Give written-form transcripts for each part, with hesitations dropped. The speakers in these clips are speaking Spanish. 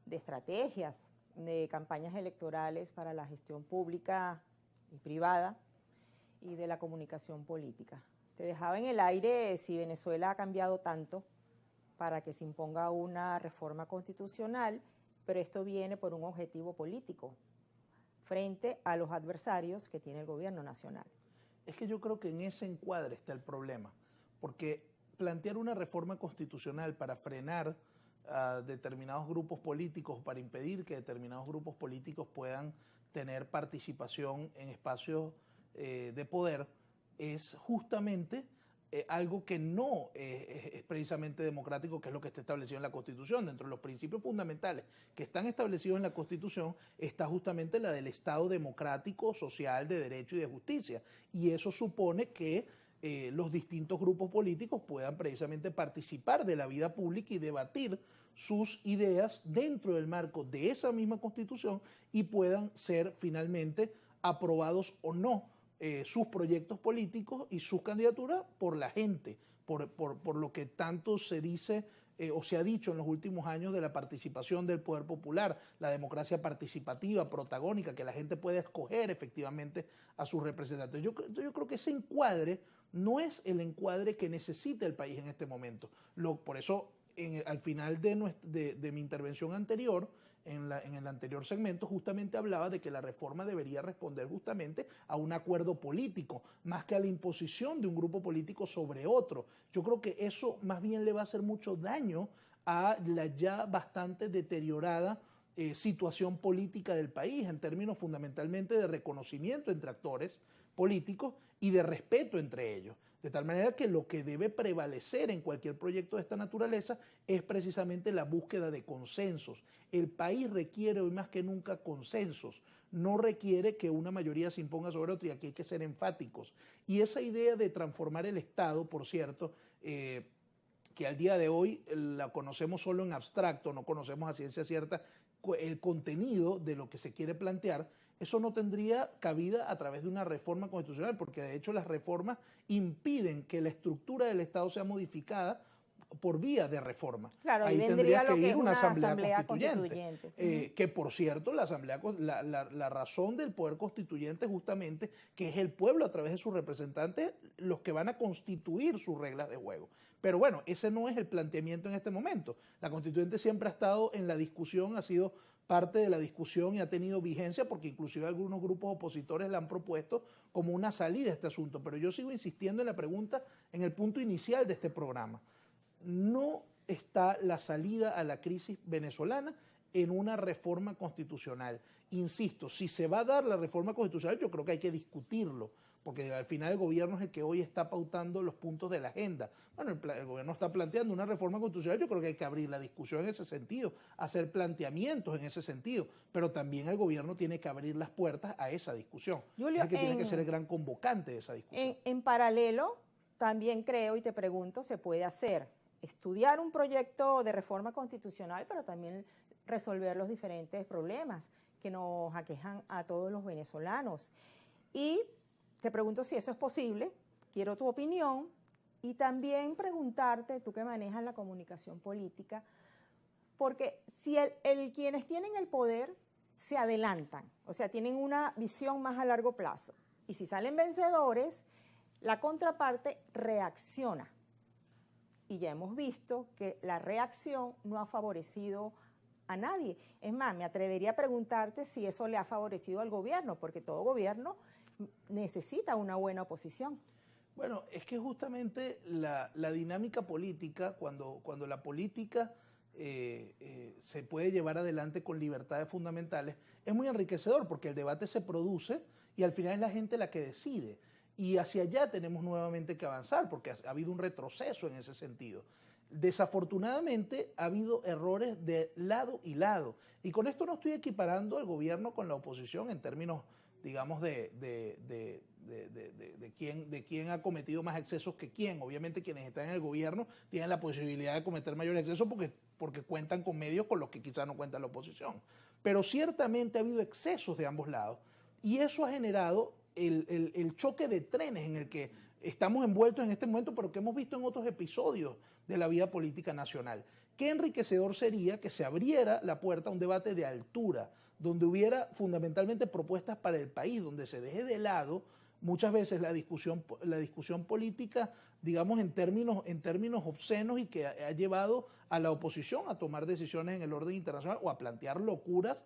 de estrategias, de campañas electorales para la gestión pública y privada y de la comunicación política. Te dejaba en el aire si Venezuela ha cambiado tanto para que se imponga una reforma constitucional, pero esto viene por un objetivo político frente a los adversarios que tiene el gobierno nacional. Es que yo creo que en ese encuadre está el problema, porque plantear una reforma constitucional para frenar a determinados grupos políticos, para impedir que determinados grupos políticos puedan tener participación en espacios de poder, es justamente algo que no es precisamente democrático, que es lo que está establecido en la Constitución. Dentro de los principios fundamentales que están establecidos en la Constitución está justamente la del Estado democrático, social, de derecho y de justicia. Y eso supone que los distintos grupos políticos puedan precisamente participar de la vida pública y debatir sus ideas dentro del marco de esa misma Constitución y puedan ser finalmente aprobados o no sus proyectos políticos y sus candidaturas por la gente, por lo que tanto se dice o se ha dicho en los últimos años de la participación del poder popular, la democracia participativa, protagónica, que la gente puede escoger efectivamente a sus representantes. Yo creo que ese encuadre no es el encuadre que necesita el país en este momento. Por eso, al final de mi intervención anterior, en el anterior segmento, justamente hablaba de que la reforma debería responder justamente a un acuerdo político, más que a la imposición de un grupo político sobre otro. Yo creo que eso más bien le va a hacer mucho daño a la ya bastante deteriorada situación política del país, en términos fundamentalmente de reconocimiento entre actores políticos y de respeto entre ellos. De tal manera que lo que debe prevalecer en cualquier proyecto de esta naturaleza es precisamente la búsqueda de consensos. El país requiere hoy más que nunca consensos, no requiere que una mayoría se imponga sobre otra, y aquí hay que ser enfáticos. Y esa idea de transformar el Estado, por cierto, que al día de hoy la conocemos solo en abstracto, no conocemos a ciencia cierta el contenido de lo que se quiere plantear, eso no tendría cabida a través de una reforma constitucional, porque de hecho las reformas impiden que la estructura del Estado sea modificada por vía de reforma. Claro, ahí vendría tendría que ir es una asamblea constituyente. Que por cierto, la razón del poder constituyente justamente que es el pueblo a través de sus representantes los que van a constituir sus reglas de juego. Pero bueno, ese no es el planteamiento en este momento. La constituyente siempre ha estado en la discusión, ha sido parte de la discusión y ha tenido vigencia, porque inclusive algunos grupos opositores la han propuesto como una salida a este asunto. Pero yo sigo insistiendo en la pregunta, en el punto inicial de este programa. No está la salida a la crisis venezolana en una reforma constitucional. Insisto, si se va a dar la reforma constitucional, yo creo que hay que discutirlo, porque al final el gobierno es el que hoy está pautando los puntos de la agenda. Bueno, el gobierno está planteando una reforma constitucional, yo creo que hay que abrir la discusión en ese sentido, hacer planteamientos en ese sentido, pero también el gobierno tiene que abrir las puertas a esa discusión. Julio, es el que tiene que ser el gran convocante de esa discusión. En paralelo, también creo y te pregunto, se puede hacer estudiar un proyecto de reforma constitucional, pero también resolver los diferentes problemas que nos aquejan a todos los venezolanos. Y te pregunto si eso es posible, quiero tu opinión, y también preguntarte, tú que manejas la comunicación política, porque si quienes tienen el poder se adelantan, o sea, tienen una visión más a largo plazo, y si salen vencedores, la contraparte reacciona. Y ya hemos visto que la reacción no ha favorecido a nadie. Es más, me atrevería a preguntarte si eso le ha favorecido al gobierno, porque todo gobierno necesita una buena oposición. Bueno, es que justamente la dinámica política, cuando la política se puede llevar adelante con libertades fundamentales, es muy enriquecedor, porque el debate se produce y al final es la gente la que decide. Y hacia allá tenemos nuevamente que avanzar, porque ha habido un retroceso en ese sentido. Desafortunadamente ha habido errores de lado y lado. Y con esto no estoy equiparando al gobierno con la oposición en términos, digamos, de quién ha cometido más excesos que quién. Obviamente quienes están en el gobierno tienen la posibilidad de cometer mayores excesos porque cuentan con medios con los que quizás no cuenta la oposición. Pero ciertamente ha habido excesos de ambos lados. Y eso ha generado el choque de trenes en el que estamos envueltos en este momento, pero que hemos visto en otros episodios de la vida política nacional, qué enriquecedor sería que se abriera la puerta a un debate de altura, donde hubiera fundamentalmente propuestas para el país, donde se deje de lado muchas veces la discusión política, digamos, en términos obscenos y que ha llevado a la oposición a tomar decisiones en el orden internacional o a plantear locuras.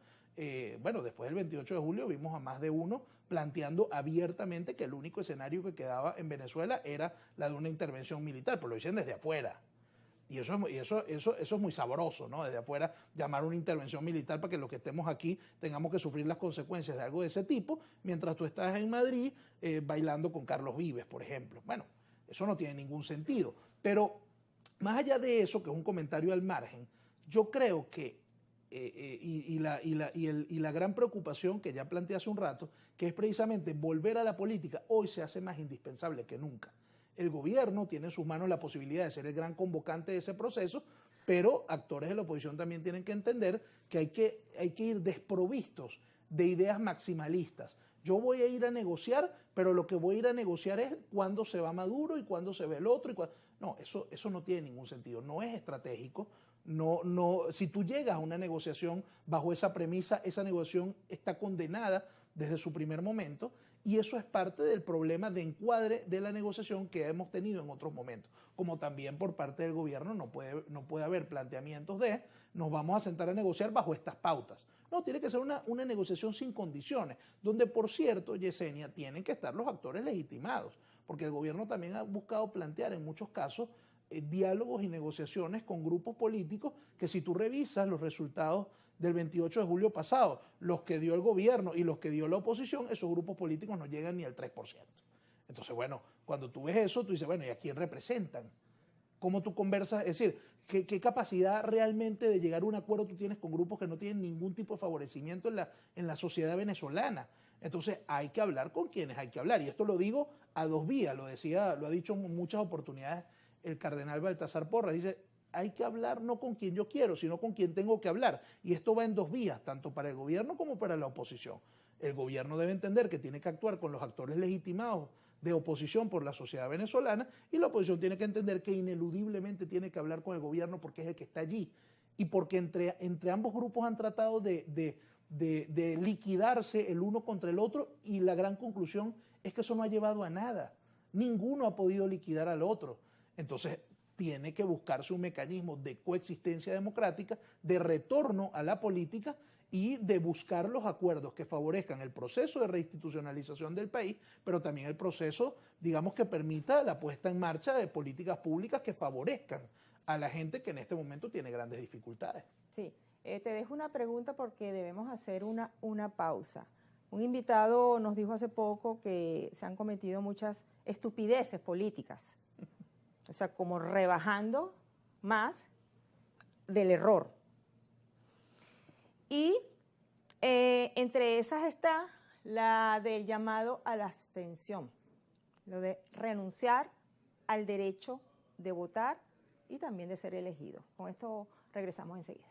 Bueno, después del 28 de julio vimos a más de uno planteando abiertamente que el único escenario que quedaba en Venezuela era la de una intervención militar, pero lo dicen desde afuera. Y eso es muy sabroso, ¿no? Desde afuera llamar una intervención militar para que los que estemos aquí tengamos que sufrir las consecuencias de algo de ese tipo, mientras tú estás en Madrid bailando con Carlos Vives, por ejemplo. Bueno, eso no tiene ningún sentido. Pero más allá de eso, que es un comentario al margen, yo creo que, y la gran preocupación que ya planteé hace un rato, que es precisamente volver a la política, hoy se hace más indispensable que nunca. El gobierno tiene en sus manos la posibilidad de ser el gran convocante de ese proceso, pero actores de la oposición también tienen que entender que hay que ir desprovistos de ideas maximalistas. Yo voy a ir a negociar, pero lo que voy a ir a negociar es cuándo se va Maduro y cuándo se ve el otro. No, eso no tiene ningún sentido, no es estratégico. Si tú llegas a una negociación bajo esa premisa, esa negociación está condenada desde su primer momento, y eso es parte del problema de encuadre de la negociación que hemos tenido en otros momentos. Como también por parte del gobierno no puede haber planteamientos de nos vamos a sentar a negociar bajo estas pautas. No, tiene que ser una negociación sin condiciones, donde por cierto, Yesenia, tienen que estar los actores legitimados, porque el gobierno también ha buscado plantear en muchos casos diálogos y negociaciones con grupos políticos que, si tú revisas los resultados del 28 de julio pasado, los que dio el gobierno y los que dio la oposición, esos grupos políticos no llegan ni al 3%. Entonces, bueno, cuando tú ves eso, tú dices, bueno, ¿y a quién representan? ¿Cómo tú conversas? Es decir, ¿qué capacidad realmente de llegar a un acuerdo tú tienes con grupos que no tienen ningún tipo de favorecimiento en la sociedad venezolana? Entonces, hay que hablar con quienes hay que hablar. Y esto lo digo a dos vías, lo ha dicho en muchas oportunidades el cardenal Baltasar Porras. Dice, hay que hablar no con quien yo quiero, sino con quien tengo que hablar. Y esto va en dos vías, tanto para el gobierno como para la oposición. El gobierno debe entender que tiene que actuar con los actores legitimados de oposición por la sociedad venezolana, y la oposición tiene que entender que ineludiblemente tiene que hablar con el gobierno porque es el que está allí. Y porque entre ambos grupos han tratado de liquidarse el uno contra el otro, y la gran conclusión es que eso no ha llevado a nada. Ninguno ha podido liquidar al otro. Entonces, tiene que buscarse un mecanismo de coexistencia democrática, de retorno a la política y de buscar los acuerdos que favorezcan el proceso de reinstitucionalización del país, pero también el proceso, digamos, que permita la puesta en marcha de políticas públicas que favorezcan a la gente que en este momento tiene grandes dificultades. Sí, te dejo una pregunta porque debemos hacer una pausa. Un invitado nos dijo hace poco que se han cometido muchas estupideces políticas. O sea, como rebajando más del error. Y entre esas está la del llamado a la abstención, lo de renunciar al derecho de votar y también de ser elegido. Con esto regresamos enseguida.